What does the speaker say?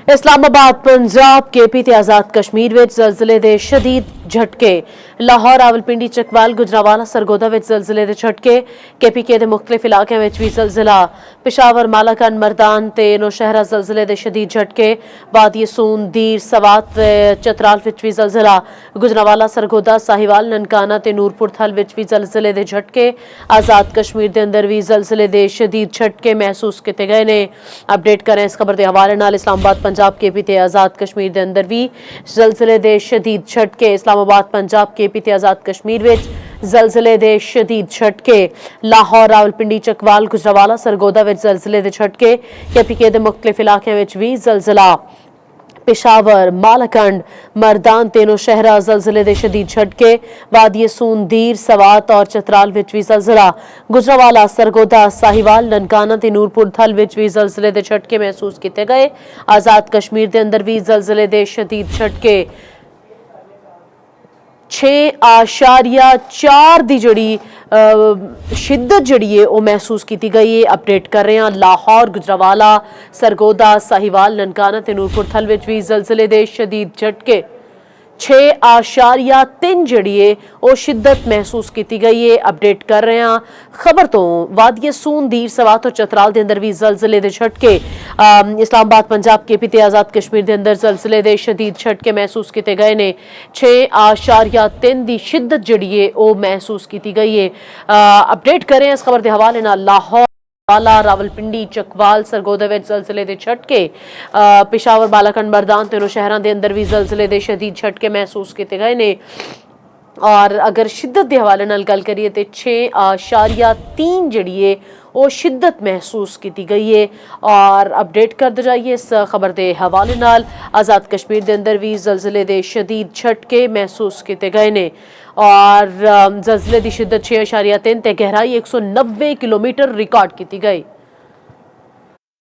Islamabad Punjab KP ते आजाद कश्मीर विच ज़लज़ले दे शदीद झटके। लाहौर रावलपिंडी चकवाल गुजरावाला सरगोदा विच ज़लज़ले दे झटके। केपीके दे मुख्तलिफ इलाकों विच भी ज़लज़ला। पेशावर मालाकन मरदान ते नौशहरा ज़लज़ले दे शदीद झटके। वादी सून दीर सवात चतराल विच भी ज़लज़ला। गुजरावाला सरगोदा साहिवाल ननकाना ते नूरपुर थल विच भी ज़लज़ले दे झटके। आजाद कश्मीर दे अंदर भी ज़लज़ले दे शदीद झटके महसूस किए गए ने। अपडेट करें इस खबर के हवाले नाल इस्लामाबाद पंजाब केपी ते आजाद कश्मीर के अंदर भी ज़लज़ले दे शदीद झटके। इस्लामाबाद पंजाब केपी ते आजाद कश्मीर विच ज़लज़ले दे शदीद झटके। लाहौर रावलपिंडी चकवाल गुजरावाला सरगोदा विच ज़लज़ले दे झटके। केपीके दे मुख्तलिफ इलाकों विच भी ज़लज़ला। पेशावर मालाकंड मरदान ते नौशहरा ज़लज़ले दे शदीद झटके। वादी सून दीर सवात और चतराल विच भी ज़लज़ला। गुजरावाला सरगोदा साहिवाल ननकाना ते नूरपुर थल विच भी ज़लज़ले दे झटके महसूस किए गए। आजाद कश्मीर के अंदर भी ज़लज़ले दे शदीद झटके। 6.4 दी जड़ी शिद्दत जड़ी है वो महसूस की गई है। अपडेट कर रहे हैं लाहौर गुजरावाला सरगोदा साहिवाल ननकाना ते नूरपुर थल विच भी ज़लज़ले दे शदीद झटके। 6.3 जड़ी है वो शिद्दत महसूस की गई है। अपडेट कर रहे हैं खबर तो वादी सून दीर सवात और चतराल के अंदर भी ज़लज़ले दे झटके। इस्लामाबाद पंजाब केपी ते आजाद कश्मीर के अंदर ज़लज़ले दे शदीद झटके महसूस किए गए ने। 6.3 दी शिद्दत जड़ी है वो महसूस की गई है। अपडेट करें इस खबर के हवाले नाल लाहौर वाला रावलपिंडी चकवाल सरगोदा विच ज़लज़ले दे झटके। पेशावर बालाकंड मरदान ते नौशहरा दे अंदर भी ज़लज़ले दे शदीद झटके महसूस किए गए ने। और अगर शिद्दत के हवाले नाल गल करिए तो 6.3 जड़ी है वो शिद्दत महसूस की गई है। और अपडेट करते जाइए इस खबर के हवाले नाल आज़ाद कश्मीर के अंदर भी ज़लज़ले दे शदीद झटके महसूस किए गए ने। और ज़लज़ले की शिद्दत 6.3 ते गहराई 190 किलोमीटर रिकॉर्ड की गई।